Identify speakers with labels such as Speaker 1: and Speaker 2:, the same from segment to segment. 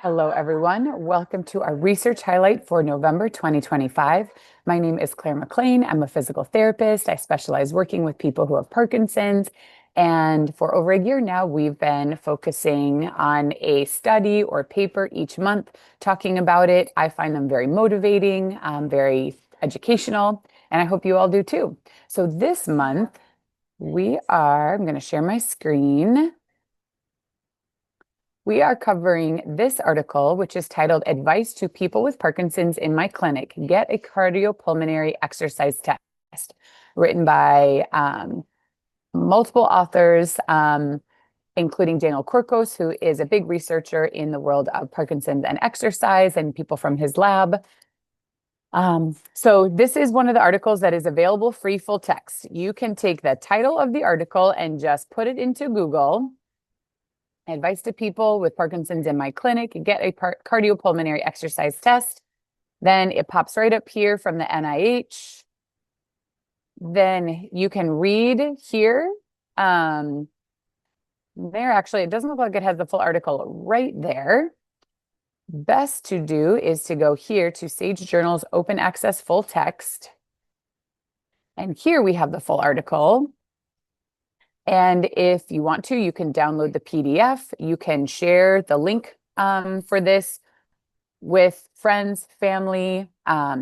Speaker 1: Hello, everyone. Welcome to our research highlight for November 2025. My name is Claire McLean. I'm a physical therapist. I specialize working with people who have Parkinson's. And for over a year now, we've been focusing on a study or paper each month, talking about it. I find them very motivating, very educational, and I hope you all do too. So this month, I'm going to share my screen. We are covering this article, which is titled Advice to People with Parkinson's in My Clinic, Get a Cardiopulmonary Exercise Test, written by multiple authors, including Daniel Korkos, who is a big researcher in the world of Parkinson's and exercise, and people from his lab. So this is one of the articles that is available free full text. You can take the title of the article and just put it into Google. Advice to people with Parkinson's in my clinic, get a cardiopulmonary exercise test. Then it pops right up here from the NIH. Then you can read here. There actually, it doesn't look like it has the full article right there. Best to do is to go here to Sage Journal's open access full text. And here we have the full article. And if you want to, you can download the PDF. You can share the link for this with friends, family,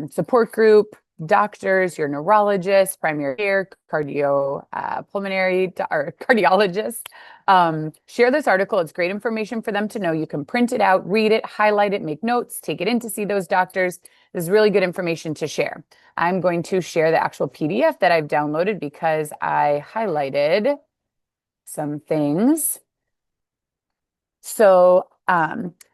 Speaker 1: support group, doctors, your neurologist, primary care, cardiopulmonary or cardiologist. Share this article. It's great information for them to know. You can print it out, read it, highlight it, make notes, take it in to see those doctors. This is really good information to share. I'm going to share the actual PDF that I've downloaded because I highlighted some things. So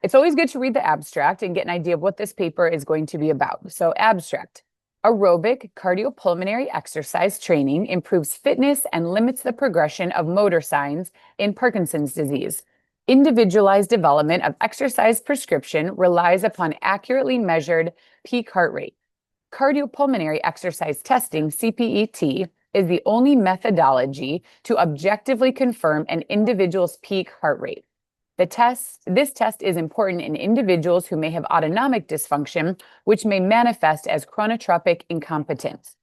Speaker 1: it's always good to read the abstract and get an idea of what this paper is going to be about. So abstract, aerobic cardiopulmonary exercise training improves fitness and limits the progression of motor signs in Parkinson's disease. Individualized development of exercise prescription relies upon accurately measured peak heart rate. Cardiopulmonary exercise testing, CPET, is the only methodology to objectively confirm an individual's peak heart rate. This test is important in individuals who may have autonomic dysfunction, which may manifest as chronotropic incompetence.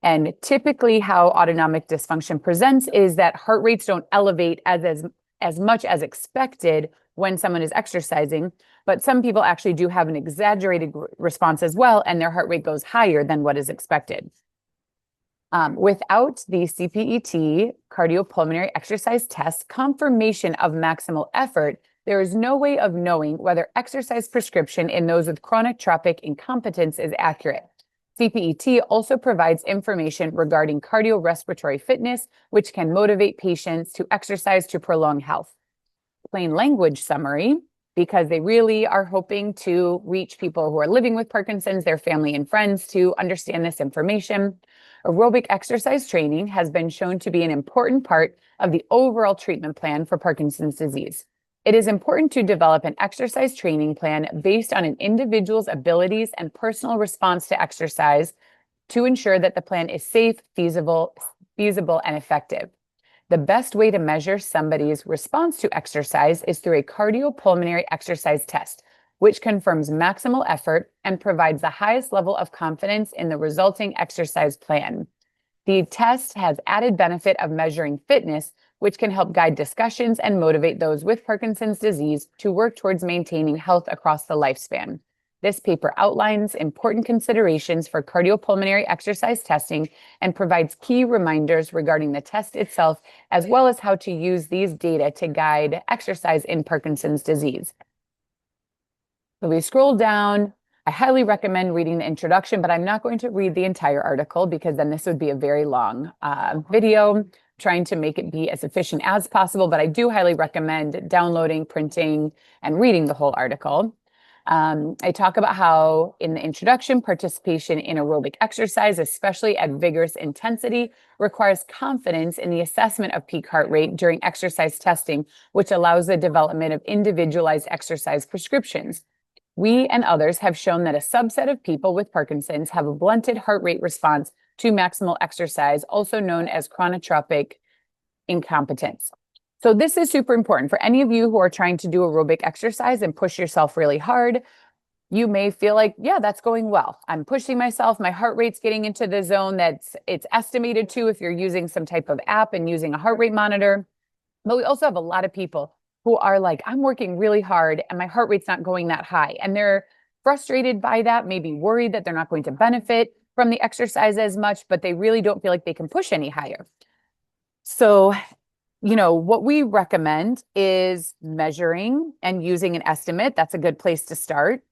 Speaker 1: And typically how autonomic dysfunction presents is that heart rates don't elevate as much as expected when someone is exercising, but some people actually do have an exaggerated response as well, and their heart rate goes higher than what is expected. Without the CPET cardiopulmonary exercise test confirmation of maximal effort, there is no way of knowing whether exercise prescription in those with chronotropic incompetence is accurate. CPET also provides information regarding cardiorespiratory fitness, which can motivate patients to exercise to prolong health. Plain language summary, because they really are hoping to reach people who are living with Parkinson's, their family and friends, to understand this information. Aerobic exercise training has been shown to be an important part of the overall treatment plan for Parkinson's disease. It is important to develop an exercise training plan based on an individual's abilities and personal response to exercise to ensure that the plan is safe, feasible, and effective. The best way to measure somebody's response to exercise is through a cardiopulmonary exercise test, which confirms maximal effort and provides the highest level of confidence in the resulting exercise plan. The test has added benefit of measuring fitness, which can help guide discussions and motivate those with Parkinson's disease to work towards maintaining health across the lifespan. This paper outlines important considerations for cardiopulmonary exercise testing and provides key reminders regarding the test itself, as well as how to use these data to guide exercise in Parkinson's disease. So we scroll down. I highly recommend reading the introduction, but I'm not going to read the entire article because then this would be a very long video. I'm trying to make it be as efficient as possible, but I do highly recommend downloading, printing, and reading the whole article. I talk about how in the introduction, participation in aerobic exercise, especially at vigorous intensity, requires confidence in the assessment of peak heart rate during exercise testing, which allows the development of individualized exercise prescriptions. We and others have shown that a subset of people with Parkinson's have a blunted heart rate response to maximal exercise, also known as chronotropic incompetence. So this is super important for any of you who are trying to do aerobic exercise and push yourself really hard. You may feel like, yeah, that's going well. I'm pushing myself. My heart rate's getting into the zone it's estimated to if you're using some type of app and using a heart rate monitor. But we also have a lot of people who are like, I'm working really hard and my heart rate's not going that high. And they're frustrated by that, maybe worried that they're not going to benefit from the exercise as much, but they really don't feel like they can push any higher. So, what we recommend is measuring and using an estimate. That's a good place to start.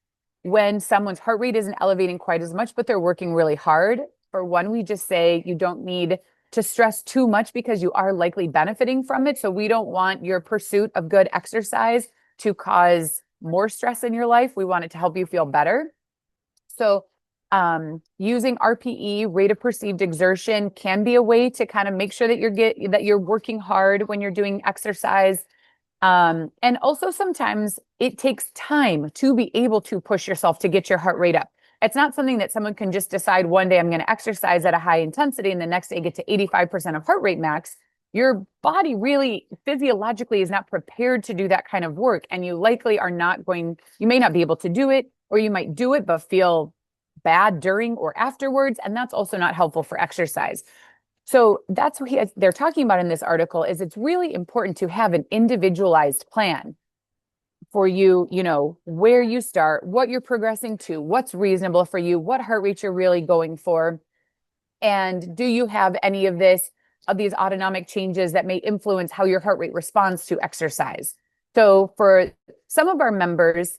Speaker 1: When someone's heart rate isn't elevating quite as much, but they're working really hard, for one, we just say you don't need to stress too much because you are likely benefiting from it. So we don't want your pursuit of good exercise to cause more stress in your life. We want it to help you feel better. So using RPE, rate of perceived exertion, can be a way to kind of make sure that you're working hard when you're doing exercise. And also sometimes it takes time to be able to push yourself to get your heart rate up. It's not something that someone can just decide one day I'm going to exercise at a high intensity and the next day get to 85% of heart rate max. Your body really physiologically is not prepared to do that kind of work. And you likely you may not be able to do it, or you might do it, but feel bad during or afterwards. And that's also not helpful for exercise. So that's what they're talking about in this article is it's really important to have an individualized plan for you, where you start, what you're progressing to, what's reasonable for you, what heart rate you're really going for. And do you have any of these autonomic changes that may influence how your heart rate responds to exercise? So for some of our members,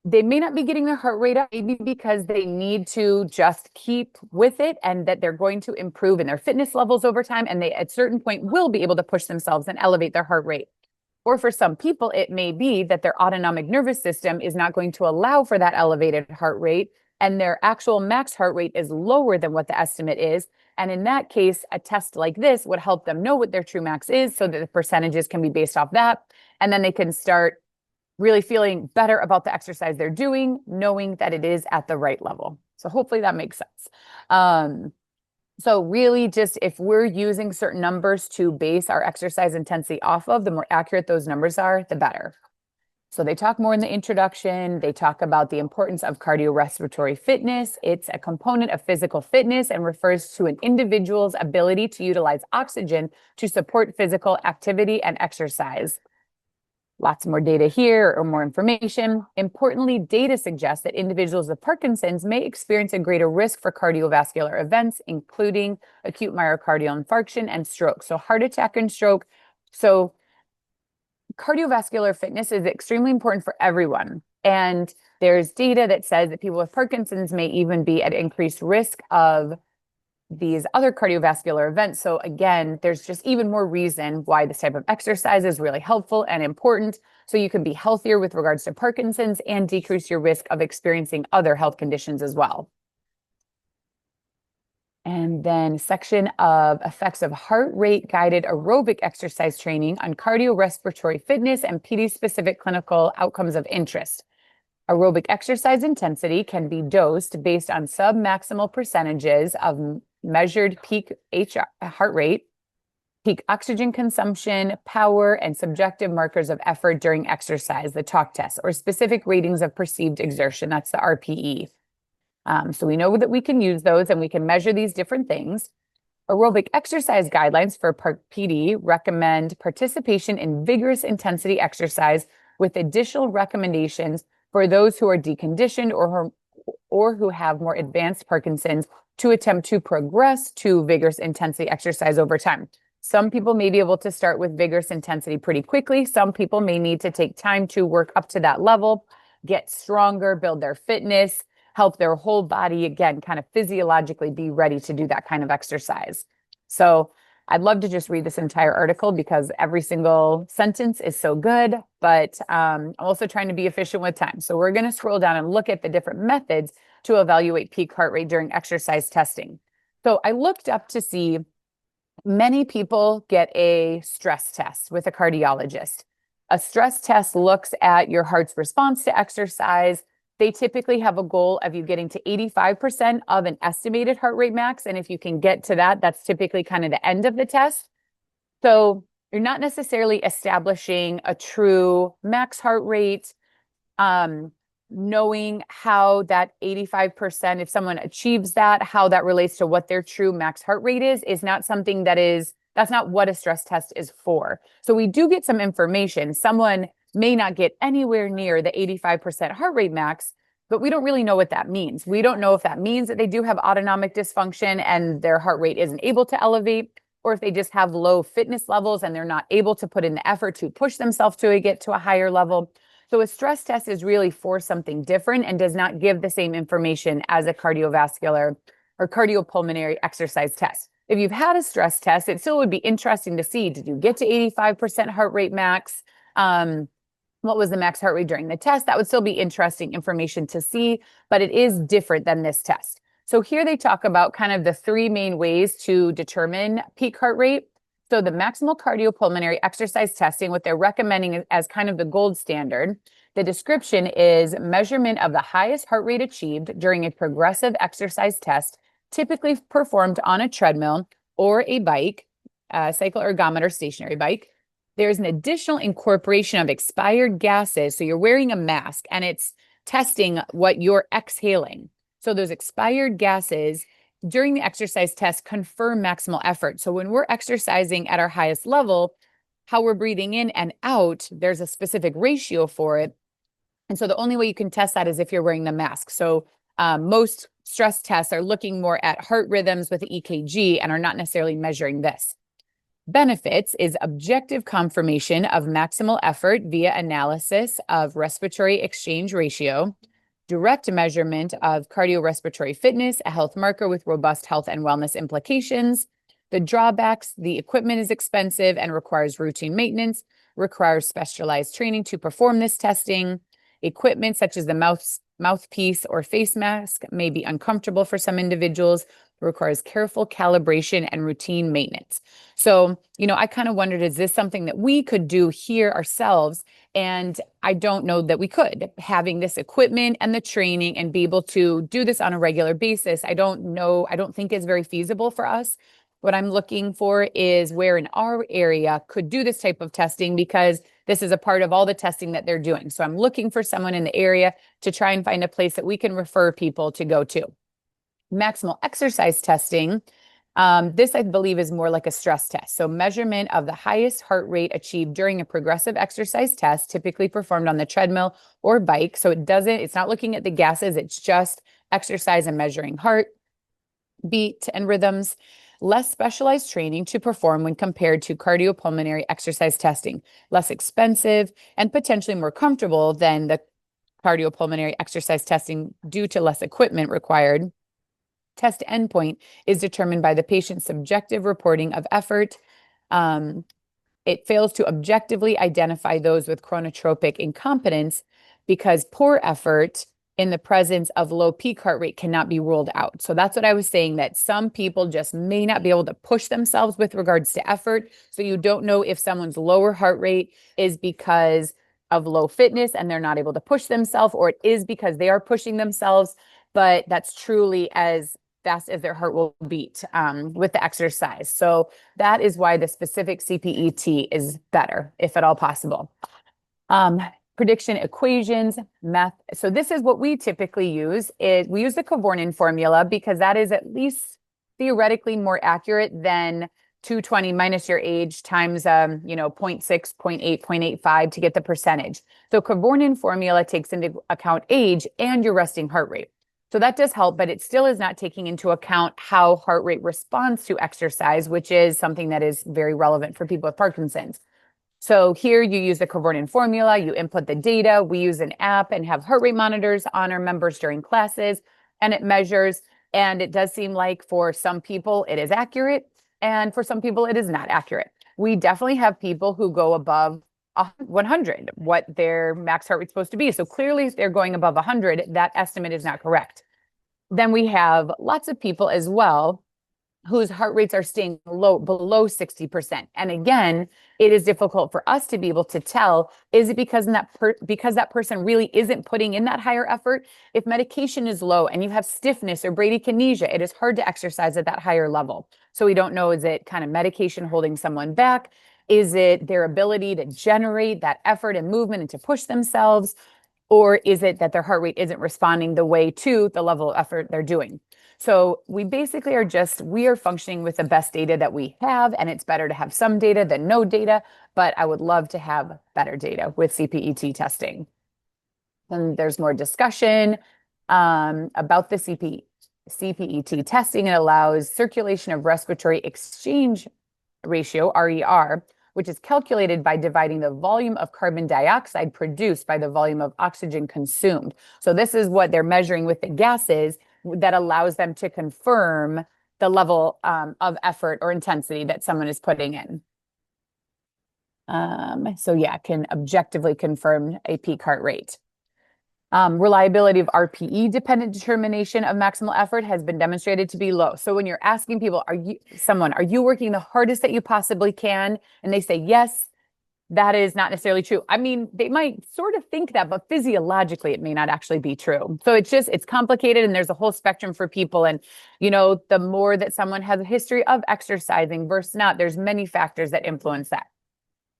Speaker 1: they may not be getting their heart rate up, maybe because they need to just keep with it and that they're going to improve in their fitness levels over time. And they, at a certain point, will be able to push themselves and elevate their heart rate. Or for some people, it may be that their autonomic nervous system is not going to allow for that elevated heart rate, and their actual max heart rate is lower than what the estimate is. And in that case, a test like this would help them know what their true max is so that the percentages can be based off that. And then they can start really feeling better about the exercise they're doing, knowing that it is at the right level. So hopefully that makes sense. So really just if we're using certain numbers to base our exercise intensity off of, the more accurate those numbers are, the better. So they talk more in the introduction. They talk about the importance of cardiorespiratory fitness. It's a component of physical fitness and refers to an individual's ability to utilize oxygen to support physical activity and exercise. Lots more data here or more information. Importantly, data suggests that individuals with Parkinson's may experience a greater risk for cardiovascular events, including acute myocardial infarction and stroke. So heart attack and stroke. So cardiovascular fitness is extremely important for everyone. And there's data that says that people with Parkinson's may even be at increased risk of these other cardiovascular events. So again, there's just even more reason why this type of exercise is really helpful and important. So you can be healthier with regards to Parkinson's and decrease your risk of experiencing other health conditions as well. And then section of effects of heart rate guided aerobic exercise training on cardiorespiratory fitness and PD-specific clinical outcomes of interest. Aerobic exercise intensity can be dosed based on submaximal percentages of measured peak heart rate, peak oxygen consumption, power, and subjective markers of effort during exercise, the talk test, or specific ratings of perceived exertion. That's the RPE. So we know that we can use those and we can measure these different things. Aerobic exercise guidelines for PD recommend participation in vigorous intensity exercise with additional recommendations for those who are deconditioned or who have more advanced Parkinson's to attempt to progress to vigorous intensity exercise over time. Some people may be able to start with vigorous intensity pretty quickly. Some people may need to take time to work up to that level, get stronger, build their fitness, help their whole body, again, kind of physiologically be ready to do that kind of exercise. So I'd love to just read this entire article because every single sentence is so good, but I'm also trying to be efficient with time. So we're going to scroll down and look at the different methods to evaluate peak heart rate during exercise testing. So I looked up to see many people get a stress test with a cardiologist. A stress test looks at your heart's response to exercise. They typically have a goal of you getting to 85% of an estimated heart rate max. And if you can get to that, that's typically kind of the end of the test. So You're not necessarily establishing a true max heart rate, knowing how that 85%, if someone achieves that, how that relates to what their true max heart rate is not something that's not what a stress test is for. So we do get some information. Someone may not get anywhere near the 85% heart rate max, but we don't really know what that means. We don't know if that means that they do have autonomic dysfunction and their heart rate isn't able to elevate, or if they just have low fitness levels and they're not able to put in the effort to push themselves to get to a higher level. So a stress test is really for something different and does not give the same information as a cardiovascular or cardiopulmonary exercise test. If you've had a stress test, it still would be interesting to see, did you get to 85% heart rate max? What was the max heart rate during the test? That would still be interesting information to see, but it is different than this test. So here they talk about kind of the three main ways to determine peak heart rate. So the maximal cardiopulmonary exercise testing, what they're recommending as kind of the gold standard, the description is measurement of the highest heart rate achieved during a progressive exercise test, typically performed on a treadmill or a bike, cycle ergometer stationary bike. There's an additional incorporation of expired gases. So you're wearing a mask and it's testing what you're exhaling. So those expired gases during the exercise test confirm maximal effort. So when we're exercising at our highest level, how we're breathing in and out, there's a specific ratio for it. And so the only way you can test that is if you're wearing the mask. So most stress tests are looking more at heart rhythms with the EKG and are not necessarily measuring this. Benefits is objective confirmation of maximal effort via analysis of respiratory exchange ratio, direct measurement of cardiorespiratory fitness, a health marker with robust health and wellness implications. The drawbacks, the equipment is expensive and requires routine maintenance, requires specialized training to perform this testing. Equipment such as the mouthpiece or face mask may be uncomfortable for some individuals, requires careful calibration and routine maintenance. So, I kind of wondered, is this something that we could do here ourselves? And I don't know that we could, having this equipment and the training and be able to do this on a regular basis. I don't think is very feasible for us. What I'm looking for is where in our area could do this type of testing, because this is a part of all the testing that they're doing. So I'm looking for someone in the area to try and find a place that we can refer people to go to. Maximal exercise testing. This, I believe, is more like a stress test. So measurement of the highest heart rate achieved during a progressive exercise test, typically performed on the treadmill or bike. So it's not looking at the gases, it's just exercise and measuring heart beat and rhythms. Less specialized training to perform when compared to cardiopulmonary exercise testing, less expensive and potentially more comfortable than the cardiopulmonary exercise testing due to less equipment required. Test endpoint is determined by the patient's subjective reporting of effort. It fails to objectively identify those with chronotropic incompetence because poor effort in the presence of low peak heart rate cannot be ruled out. So that's what I was saying, that some people just may not be able to push themselves with regards to effort. So you don't know if someone's lower heart rate is because of low fitness and they're not able to push themselves, or it is because they are pushing themselves, but that's truly as fast as their heart will beat with the exercise. So that is why the specific CPET is better, if at all possible. Prediction equations, math. So this is what we typically use. We use the Kevorkian formula because that is at least theoretically more accurate than 220 minus your age times 0.6, 0.8, 0.85 to get the percentage. So Kevorkian formula takes into account age and your resting heart rate. So that does help, but it still is not taking into account how heart rate responds to exercise, which is something that is very relevant for people with Parkinson's. So here you use the Kevorkian formula, you input the data, we use an app and have heart rate monitors on our members during classes, and it measures. And it does seem like for some people it is accurate, and for some people it is not accurate. We definitely have people who go above 100, what their max heart rate is supposed to be. So clearly if they're going above 100, that estimate is not correct. Then we have lots of people as well whose heart rates are staying below 60%. And again, it is difficult for us to be able to tell, is it because that person really isn't putting in that higher effort? If medication is low and you have stiffness or bradykinesia, it is hard to exercise at that higher level. So we don't know, is it kind of medication holding someone back? Is it their ability to generate that effort and movement and to push themselves? Or is it that their heart rate isn't responding the way to the level of effort they're doing? So we basically we are functioning with the best data that we have, and it's better to have some data than no data, but I would love to have better data with CPET testing. And there's more discussion about the CPET testing. It allows circulation of respiratory exchange ratio, RER, which is calculated by dividing the volume of carbon dioxide produced by the volume of oxygen consumed. So this is what they're measuring with the gases that allows them to confirm the level of effort or intensity that someone is putting in. So yeah, can objectively confirm a peak heart rate. Reliability of RPE-dependent determination of maximal effort has been demonstrated to be low. So when you're asking people, are you working the hardest that you possibly can? And they say, yes, that is not necessarily true. I mean, they might sort of think that, but physiologically, it may not actually be true. So it's complicated, and there's a whole spectrum for people. And, the more that someone has a history of exercising versus not, there's many factors that influence that.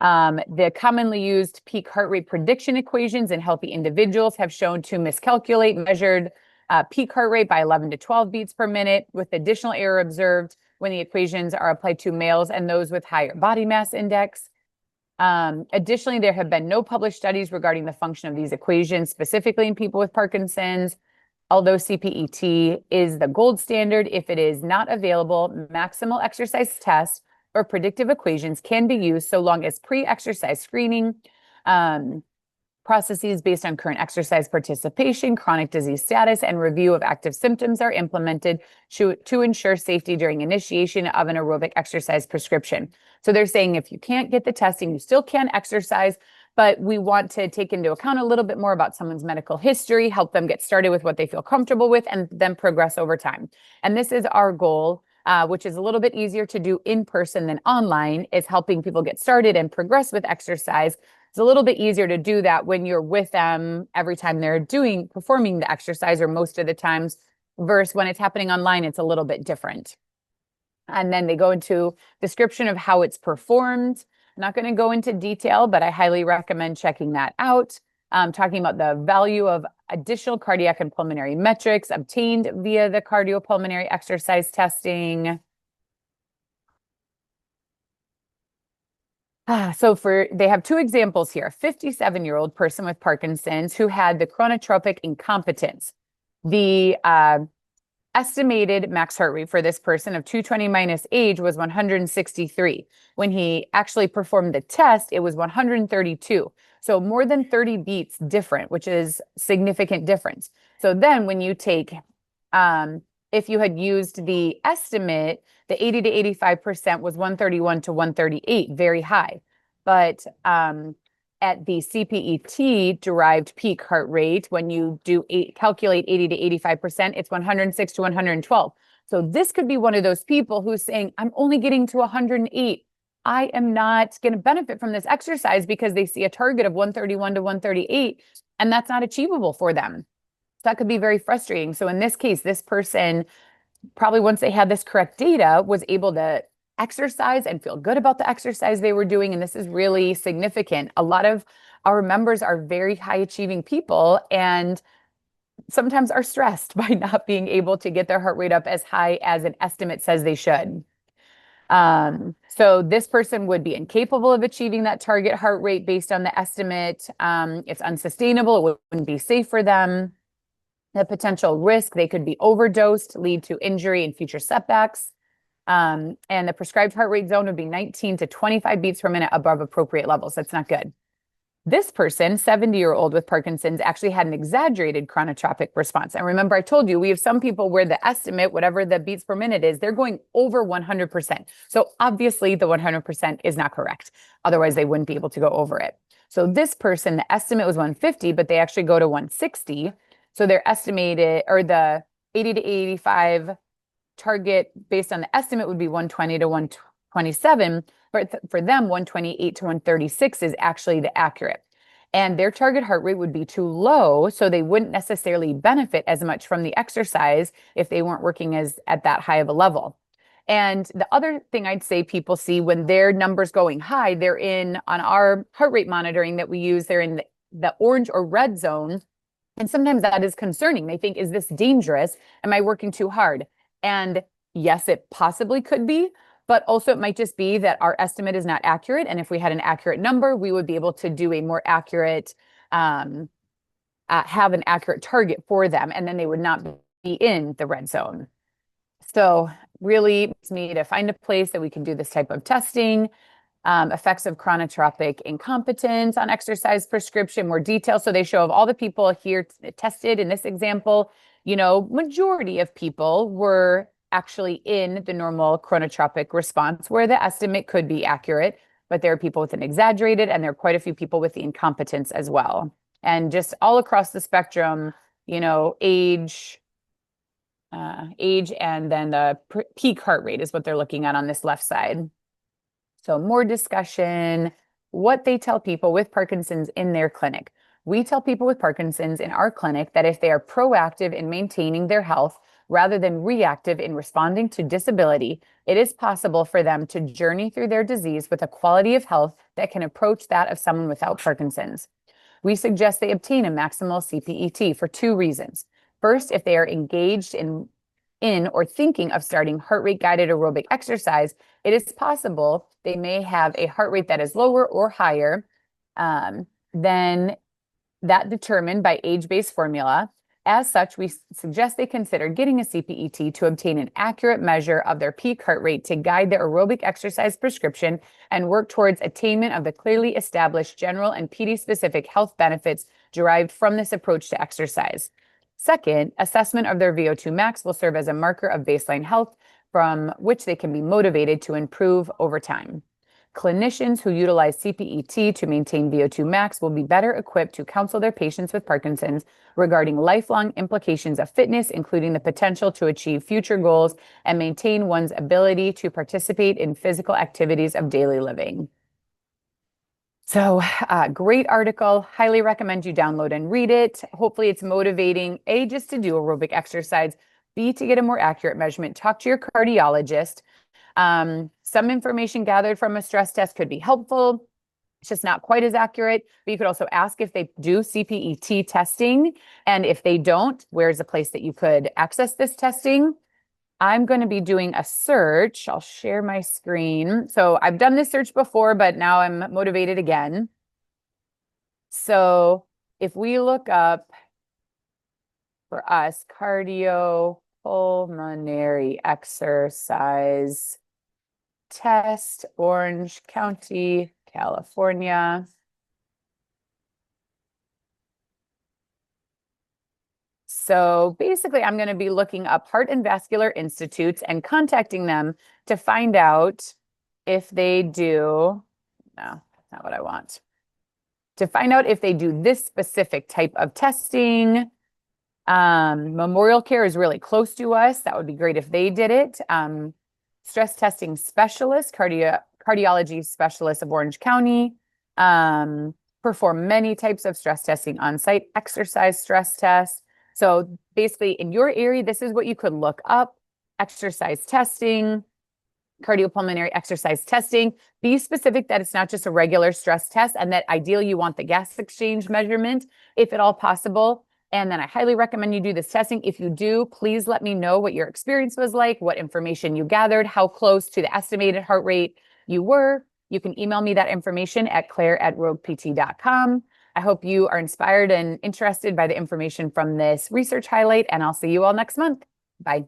Speaker 1: The commonly used peak heart rate prediction equations in healthy individuals have shown to miscalculate measured peak heart rate by 11 to 12 beats per minute, with additional error observed when the equations are applied to males and those with higher body mass index. Additionally, there have been no published studies regarding the function of these equations, specifically in people with Parkinson's. Although CPET is the gold standard, if it is not available, maximal exercise tests or predictive equations can be used so long as pre-exercise screening, processes based on current exercise participation, chronic disease status, and review of active symptoms are implemented to ensure safety during initiation of an aerobic exercise prescription. So they're saying if you can't get the testing, you still can exercise, but we want to take into account a little bit more about someone's medical history, help them get started with what they feel comfortable with, and then progress over time. And this is our goal, which is a little bit easier to do in person than online, is helping people get started and progress with exercise. It's a little bit easier to do that when you're with them every time they're performing the exercise, or most of the times, versus when it's happening online, it's a little bit different. And then they go into description of how it's performed. I'm not going to go into detail, but I highly recommend checking that out. Talking about the value of additional cardiac and pulmonary metrics obtained via the cardiopulmonary exercise testing. So they have two examples here. A 57-year-old person with Parkinson's who had the chronotropic incompetence. The estimated max heart rate for this person of 220 minus age was 163. When he actually performed the test, it was 132. So more than 30 beats different, which is significant difference. So then when you take, if you had used the estimate, the 80 to 85% was 131 to 138, very high. But at the CPET derived peak heart rate, when you calculate 80 to 85%, it's 106 to 112. So this could be one of those people who's saying, I'm only getting to 108. I am not going to benefit from this exercise because they see a target of 131 to 138, and that's not achievable for them. So that could be very frustrating. So in this case, this person, probably once they had this correct data, was able to exercise and feel good about the exercise they were doing. And this is really significant. A lot of our members are very high achieving people and sometimes are stressed by not being able to get their heart rate up as high as an estimate says they should. So this person would be incapable of achieving that target heart rate based on the estimate. It's unsustainable. It wouldn't be safe for them. The potential risk, they could be overdosed, lead to injury and future setbacks. And the prescribed heart rate zone would be 19 to 25 beats per minute above appropriate levels. That's not good. This person, 70-year-old with Parkinson's, actually had an exaggerated chronotropic response. And remember, I told you, we have some people where the estimate, whatever the beats per minute is, they're going over 100%. So obviously the 100% is not correct. Otherwise, they wouldn't be able to go over it. So this person, the estimate was 150, but they actually go to 160. So their estimated, or the 80 to 85 target based on the estimate would be 120 to 127. But for them, 128 to 136 is actually the accurate. And their target heart rate would be too low, so they wouldn't necessarily benefit as much from the exercise if they weren't working at that high of a level. And the other thing I'd say people see when their numbers going high, they're in on our heart rate monitoring that we use, they're in the orange or red zone. And sometimes that is concerning. They think, is this dangerous? Am I working too hard? And yes, it possibly could be, but also it might just be that our estimate is not accurate. And if we had an accurate number, we would be able to do a more accurate, have an accurate target for them. And then they would not be in the red zone. So really, it's me to find a place that we can do this type of testing. Effects of chronotropic incompetence on exercise prescription, more detail. So they show of all the people here tested in this example, majority of people were actually in the normal chronotropic response where the estimate could be accurate, but there are people with an exaggerated, and there are quite a few people with the incompetence as well. And just all across the spectrum, age, and then the peak heart rate is what they're looking at on this left side. So more discussion, what they tell people with Parkinson's in their clinic. We tell people with Parkinson's in our clinic that if they are proactive in maintaining their health rather than reactive in responding to disability, it is possible for them to journey through their disease with a quality of health that can approach that of someone without Parkinson's. We suggest they obtain a maximal CPET for 2 reasons. First, if they are engaged in or thinking of starting heart rate guided aerobic exercise, it is possible they may have a heart rate that is lower or higher than that determined by age-based formula. As such, we suggest they consider getting a CPET to obtain an accurate measure of their peak heart rate to guide their aerobic exercise prescription and work towards attainment of the clearly established general and PD-specific health benefits derived from this approach to exercise. Second, assessment of their VO2 max will serve as a marker of baseline health from which they can be motivated to improve over time. Clinicians who utilize CPET to maintain VO2 max will be better equipped to counsel their patients with Parkinson's regarding lifelong implications of fitness, including the potential to achieve future goals and maintain one's ability to participate in physical activities of daily living. So great article. Highly recommend you download and read it. Hopefully it's motivating, A, just to do aerobic exercise, B, to get a more accurate measurement. Talk to your cardiologist. Some information gathered from a stress test could be helpful. It's just not quite as accurate, but you could also ask if they do CPET testing. And if they don't, where's a place that you could access this testing? I'm going to be doing a search. I'll share my screen. So I've done this search before, but now I'm motivated again. So if we look up for us, cardiopulmonary exercise test, Orange County, California. So basically, I'm going to be looking up Heart and Vascular Institutes and contacting them to find out if they do, no, that's not what I want. To find out if they do this specific type of testing. Memorial Care is really close to us. That would be great if they did it. Stress testing specialist, cardiology specialist of Orange County, perform many types of stress testing on site, exercise stress tests. So basically in your area, this is what you could look up: exercise testing, cardiopulmonary exercise testing. Be specific that it's not just a regular stress test, and that ideally you want the gas exchange measurement if at all possible. And then I highly recommend you do this testing. If you do, please let me know what your experience was like, what information you gathered, how close to the estimated heart rate you were. You can email me that information at claire@roguept.com. I hope you are inspired and interested by the information from this research highlight, and I'll see you all next month. Bye.